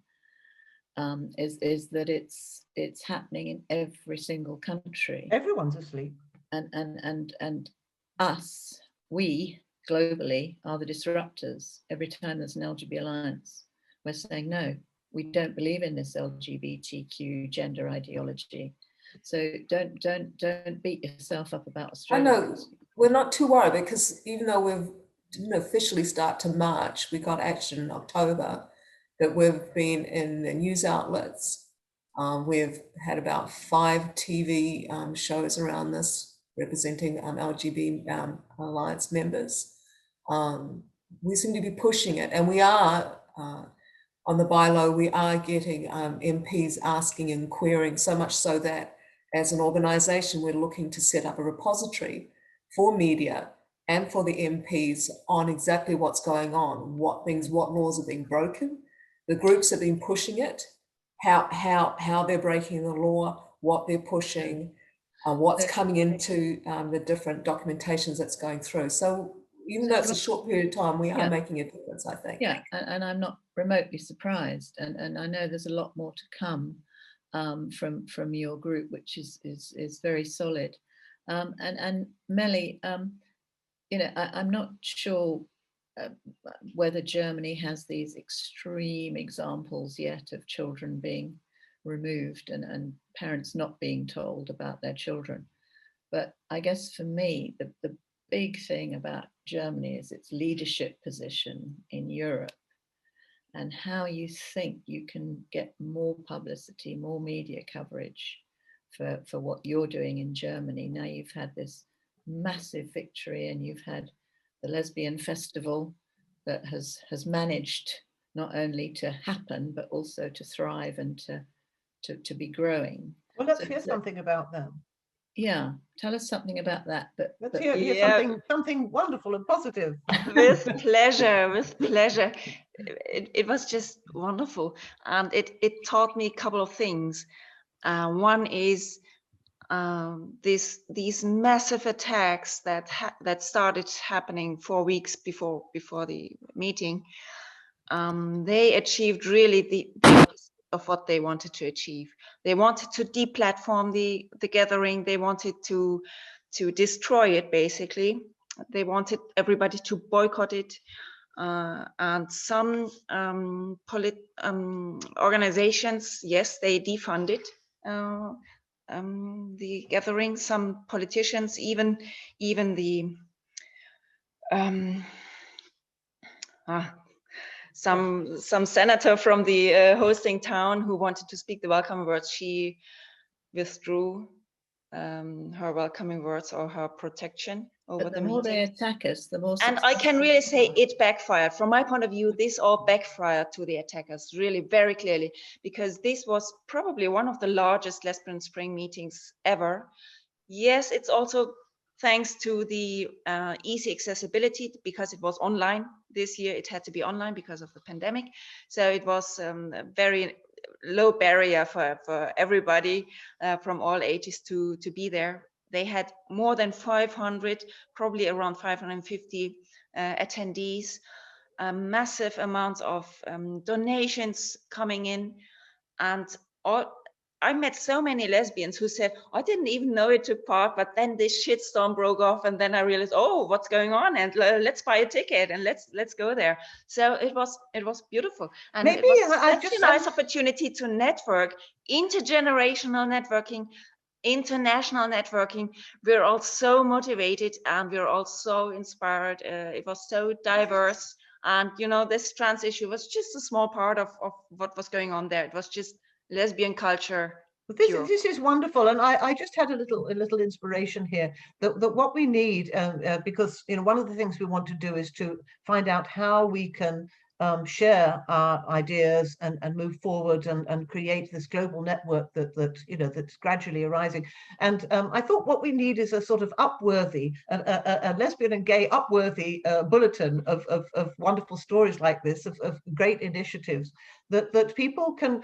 Is that it's happening in every single country. Everyone's asleep. And we globally are the disruptors. Every time there's an LGB Alliance, we're saying no, we don't believe in this LGBTQ gender ideology. So don't beat yourself up about Australia. I know, we're not too worried, because even though we didn't officially start to march, we got action in October, that we've been in the news outlets. We've had about 5 TV shows around this representing LGB Alliance members. We seem to be pushing it, and we are, on the bylaw, we are getting MPs asking and querying, so much so that as an organisation, we're looking to set up a repository for media and for the MPs on exactly what's going on, what laws are being broken. The groups have been pushing it, how they're breaking the law, what they're pushing, what's coming into the different documentations that's going through. So even though it's a short period of time, we are making a difference, I think. Yeah, and I'm not remotely surprised. And I know there's a lot more to come from your group, which is very solid. And Melly, you know, I'm not sure whether Germany has these extreme examples yet of children being removed and parents not being told about their children. But I guess for me, the big thing about Germany is its leadership position in Europe, and how you think you can get more publicity, more media coverage for what you're doing in Germany. Now you've had this massive victory, and you've had the lesbian festival that has managed not only to happen, but also to thrive and to be growing. Well, let's hear something about them. Yeah, tell us something about that. But let's hear something wonderful and positive. With pleasure, with pleasure. It was just wonderful, and it taught me a couple of things. One is these massive attacks that started happening 4 weeks before the meeting. They achieved really the opposite of what they wanted to achieve. They wanted to deplatform the gathering. They wanted to destroy it, basically. They wanted everybody to boycott it. And some organizations, yes, they defunded the gathering. Some politicians, even the some senator from the hosting town who wanted to speak the welcome words, she withdrew her welcoming words or her protection over the more meeting. they attack us, the more. And I can really say it backfired. From my point of view, this all backfired to the attackers, really very clearly, because this was probably one of the largest Lesbian Spring meetings ever. Yes, it's also thanks to the easy accessibility, because it was online this year. It had to be online because of the pandemic. So it was a very low barrier for everybody from all ages to be there. They had more than 500, probably around 550 attendees, massive amounts of donations coming in. And I met so many lesbians who said, I didn't even know it took part, but then this shitstorm broke off, and then I realized, oh, what's going on? And let's buy a ticket and let's go there. So it was beautiful. And maybe it was such a nice opportunity to network, intergenerational networking, international networking. We're all so motivated and we're all so inspired. It was so diverse. And, you know, this trans issue was just a small part of what was going on there. It was just lesbian culture This is wonderful, and I just had a little inspiration here that what we need, because one of the things we want to do is to find out how we can share our ideas and move forward and create this global network that's gradually arising. And I thought what we need is a sort of upworthy, a lesbian and gay upworthy bulletin of wonderful stories like this, of great initiatives that people can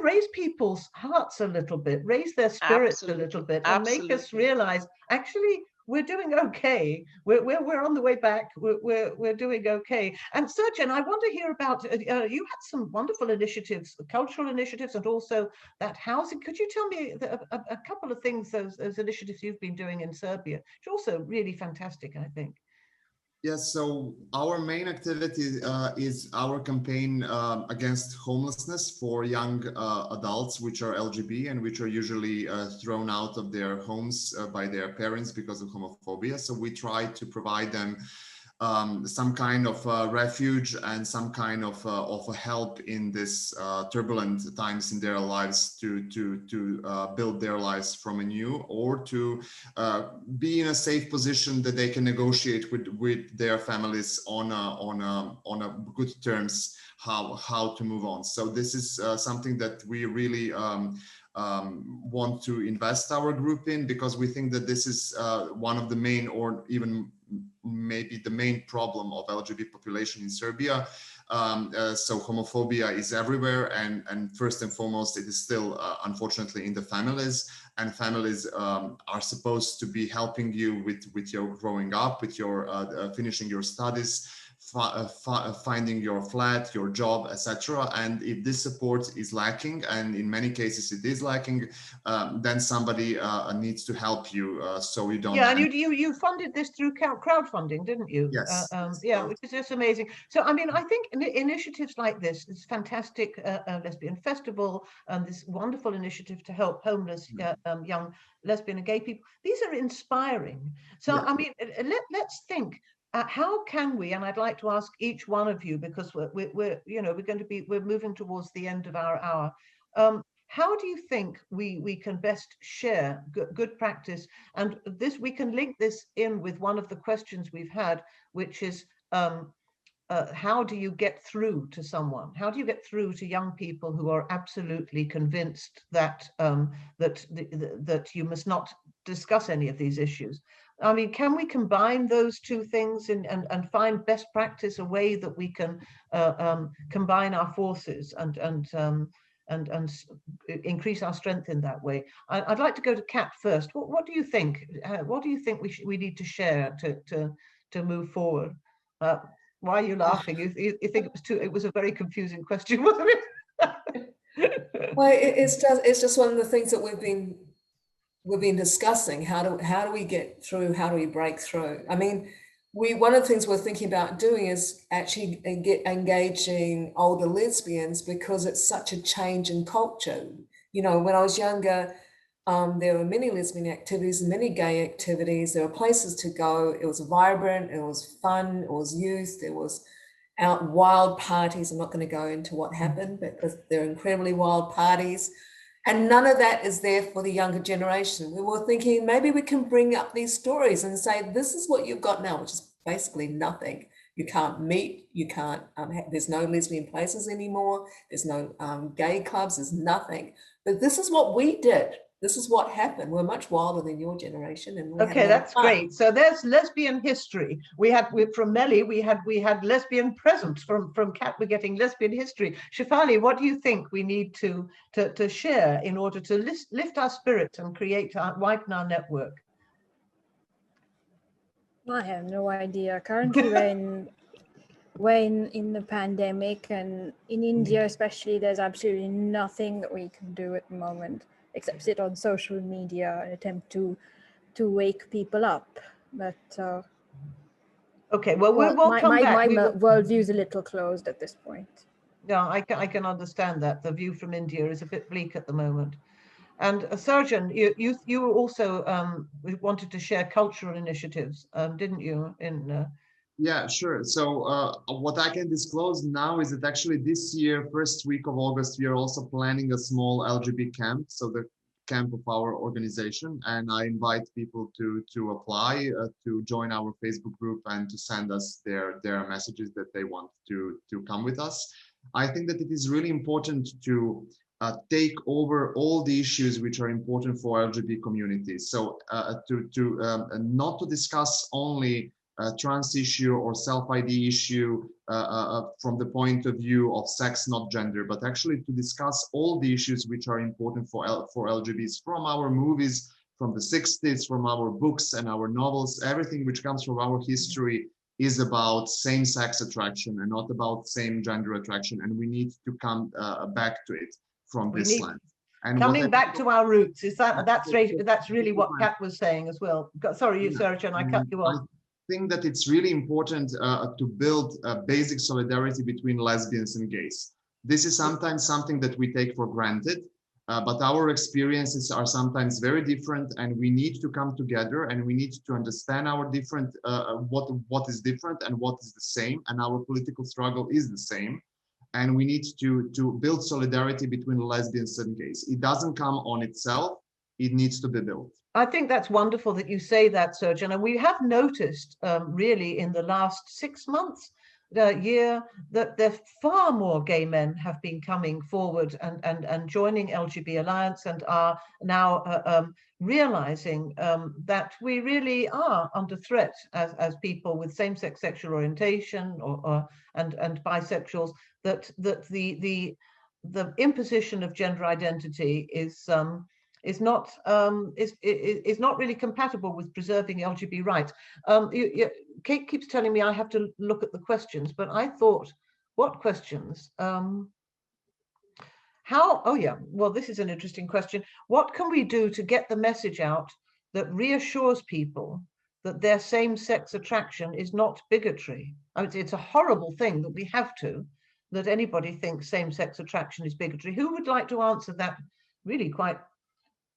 raise people's hearts a little bit, raise their spirits a little bit, and make us realize actually we're doing okay. We're on the way back. We're doing okay. And Serjan, I want to hear about you had some wonderful initiatives, cultural initiatives, and also that housing. Could you tell me a couple of things, those initiatives you've been doing in Serbia, which are also really fantastic, I think. Yes, so our main activity is our campaign against homelessness for young adults, which are LGB and which are usually thrown out of their homes by their parents because of homophobia. So we try to provide them some kind of refuge and some kind of a help in this turbulent times in their lives to build their lives from anew, or to be in a safe position that they can negotiate with their families on a good terms how to move on. So this is something that we really want to invest our group in, because we think that this is one of the main, or even maybe the main problem of LGBT population in Serbia. So homophobia is everywhere, and first and foremost, it is still unfortunately in the families, and families are supposed to be helping you with your growing up, with your finishing your studies, finding your flat, your job, etc. And if this support is lacking, and in many cases it is lacking, then somebody needs to help you, so you don't. Yeah, and you funded this through crowdfunding, didn't you? Yes. Yeah, which is just amazing. So I mean, I think initiatives like this fantastic lesbian festival, this wonderful initiative to help homeless young lesbian and gay people, these are inspiring. So yeah. I mean, let's think. How can we? And I'd like to ask each one of you, because we're moving towards the end of our hour. How do you think we can best share good practice? And this, we can link this in with one of the questions we've had, which is how do you get through to someone? How do you get through to young people who are absolutely convinced that that you must not discuss any of these issues? I mean, can we combine those two things and find best practice, a way that we can combine our forces and increase our strength in that way? I'd like to go to Kat first. What do you think? What do you think we need to share to move forward? Why are you laughing? You think it was a very confusing question, wasn't it? Well, it's just one of the things that we've been discussing. How do we get through? How do we break through? I mean, one of the things we're thinking about doing is actually engaging older lesbians, because it's such a change in culture. You know, when I was younger, there were many lesbian activities, many gay activities. There were places to go. It was vibrant. It was fun. It was youth. There was wild parties. I'm not going to go into what happened, because they're incredibly wild parties. And none of that is there for the younger generation. We were thinking maybe we can bring up these stories and say, this is what you've got now, which is basically nothing. You can't meet, you can't, there's no lesbian places anymore. There's no gay clubs, there's nothing. But this is what we did. This is what happened. We're much wilder than your generation. And okay, that's great. So there's lesbian history. From Melly, we had lesbian presence. From Kat, we're getting lesbian history. Shefali, what do you think we need to share in order to lift our spirits and widen our network? I have no idea. Currently, we're in the pandemic, and in India especially, there's absolutely nothing that we can do at the moment except sit on social media and attempt to wake people up. But okay, well, we'll come back. My worldview is a little closed at this point. Yeah, I can understand that. The view from India is a bit bleak at the moment. And Serjan, you also wanted to share cultural initiatives, didn't you? Yeah, sure. So what I can disclose now is that actually this year, first week of August, we are also planning a small LGBT camp. So camp of our organization, and I invite people to apply to join our Facebook group and to send us their messages that they want to come with us. I think that it is really important to take over all the issues which are important for LGBT communities. So not to discuss only trans issue or self-ID issue from the point of view of sex, not gender, but actually to discuss all the issues which are important for LGBTs, from our movies from the 60s, from our books and our novels. Everything which comes from our history is about same-sex attraction and not about same-gender attraction, and we need to come back to it from this lens. And coming back to our roots, is that's really what Kat was saying as well. Sorry, you, Sarah, and I cut you off. I think that it's really important to build a basic solidarity between lesbians and gays. This is sometimes something that we take for granted, but our experiences are sometimes very different, and we need to come together and we need to understand our different, what is different and what is the same, and our political struggle is the same. And we need to build solidarity between lesbians and gays. It doesn't come on itself, it needs to be built. I think that's wonderful that you say that, Serjan. And we have noticed really in the last 6 months, year, that there far more gay men have been coming forward and joining LGB Alliance, and are now realizing that we really are under threat as people with same-sex sexual orientation and bisexuals, that the imposition of gender identity is not really compatible with preserving LGBT rights. Kate keeps telling me I have to look at the questions, but I thought, what questions? Well, this is an interesting question. What can we do to get the message out that reassures people that their same-sex attraction is not bigotry? I mean, it's a horrible thing that we have that anybody thinks same-sex attraction is bigotry. Who would like to answer that really quite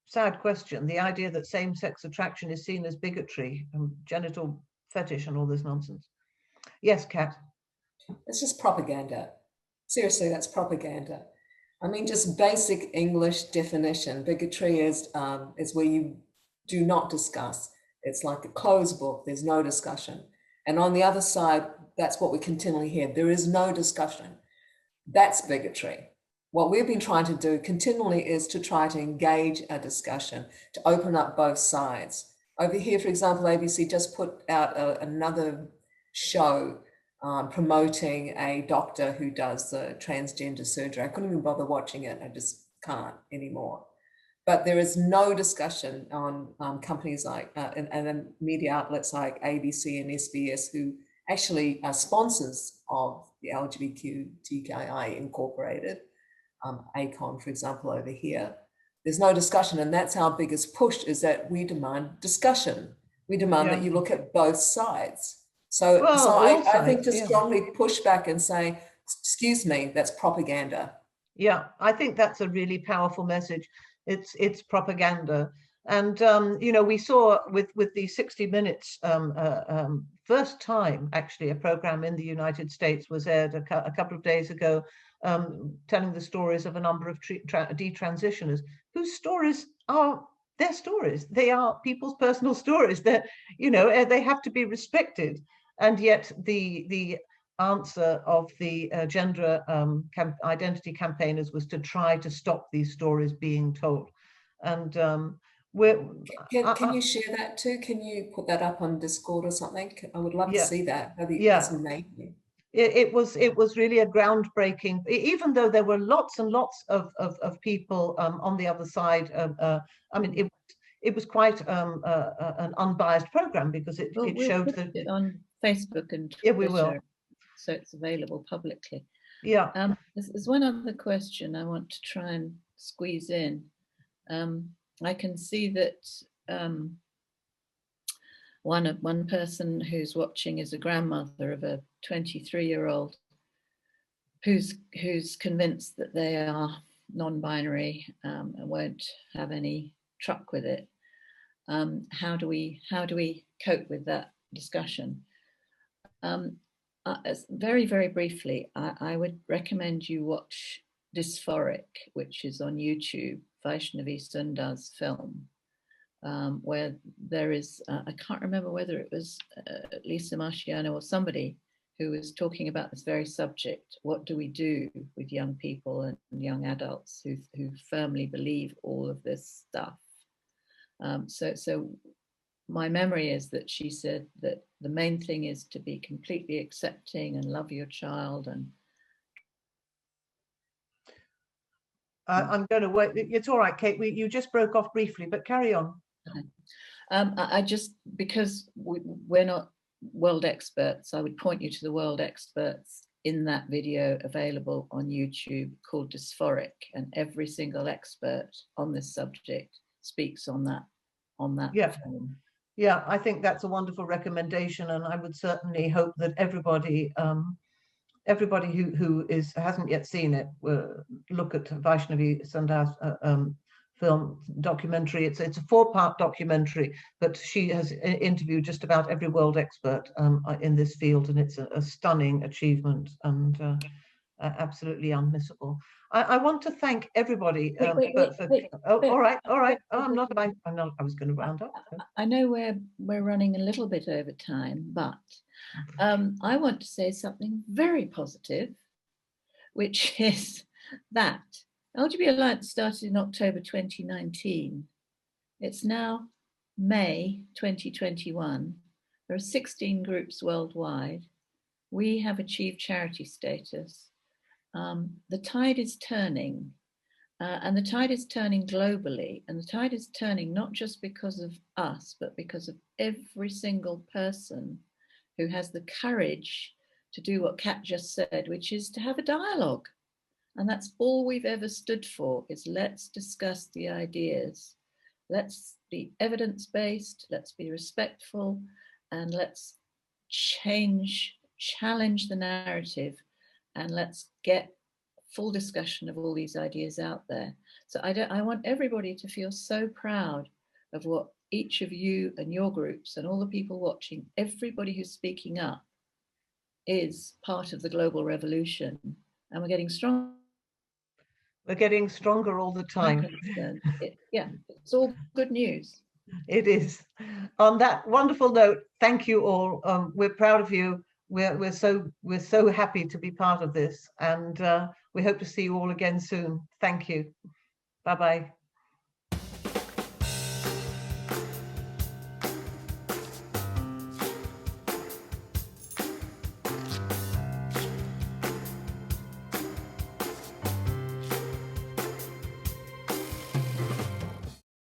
sad question, the idea that same-sex attraction is seen as bigotry and genital fetish and all this nonsense? Yes, Kat. It's just propaganda. Seriously, that's propaganda. I mean, just basic English definition. Bigotry is where you do not discuss. It's like a closed book. There's no discussion. And on the other side, that's what we continually hear. There is no discussion. That's bigotry. What we've been trying to do continually is to try to engage a discussion, to open up both sides. Over here, for example, ABC just put out another show promoting a doctor who does transgender surgery. I couldn't even bother watching it. I just can't anymore. But there is no discussion on companies like, and then media outlets like ABC and SBS, who actually are sponsors of the LGBTQI Incorporated. ACON, for example, over here. There's no discussion, and that's our biggest push, is that we demand discussion. We demand that you look at both sides. So I think to strongly push back and say, excuse me, that's propaganda. Yeah, I think that's a really powerful message. It's propaganda. And, we saw with the 60 Minutes, first time, actually, a program in the United States was aired a couple of days ago, telling the stories of a number of detransitioners whose stories are their stories. They are people's personal stories that, they have to be respected. And yet the answer of the gender identity campaigners was to try to stop these stories being told. And can you share that too? Can you put that up on Discord or something? I would love to see that. It was really a groundbreaking, even though there were lots and lots of people on the other side. I mean, it was quite an unbiased program, because it showed that on Facebook and Twitter, we will, so it's available publicly. Yeah. There's one other question I want to try and squeeze in. I can see that one person who's watching is a grandmother of a 23-year-old who's convinced that they are non-binary and won't have any truck with it. How do we cope with that discussion? Very, very briefly, I would recommend you watch Dysphoric, which is on YouTube Vaishnavi Sundar's film, where there is, I can't remember whether it was Lisa Marciano or somebody who was talking about this very subject. What do we do with young people and young adults who firmly believe all of this stuff? So my memory is that she said that the main thing is to be completely accepting and love your child. And I'm going to wait. It's all right, Kate. You just broke off briefly, but carry on. I just, because we're not world experts, I would point you to the world experts in that video available on YouTube called Dysphoric, and every single expert on this subject speaks on that film. Yeah, I think that's a wonderful recommendation, and I would certainly hope that everybody who hasn't yet seen it will look at Vaishnavi Sundar's film documentary. It's a 4-part documentary, but she has interviewed just about every world expert in this field, and it's a stunning achievement and absolutely unmissable. I want to thank everybody. Wait, all right. Oh, I'm not. I was going to round up. I know we're running a little bit over time, but I want to say something very positive, which is that LGB Alliance started in October 2019. It's now May 2021. There are 16 groups worldwide. We have achieved charity status. The tide is turning, and the tide is turning globally, and the tide is turning not just because of us, but because of every single person who has the courage to do what Kat just said, which is to have a dialogue. And that's all we've ever stood for, is let's discuss the ideas. Let's be evidence-based, let's be respectful, and let's challenge the narrative, and let's get full discussion of all these ideas out there. So I want everybody to feel so proud of what each of you and your groups and all the people watching, everybody who's speaking up is part of the global revolution, and we're getting strong. We're getting stronger all the time. It's all good news. It is. On that wonderful note, thank you all. We're proud of you. We're so happy to be part of this, and we hope to see you all again soon. Thank you. Bye-bye.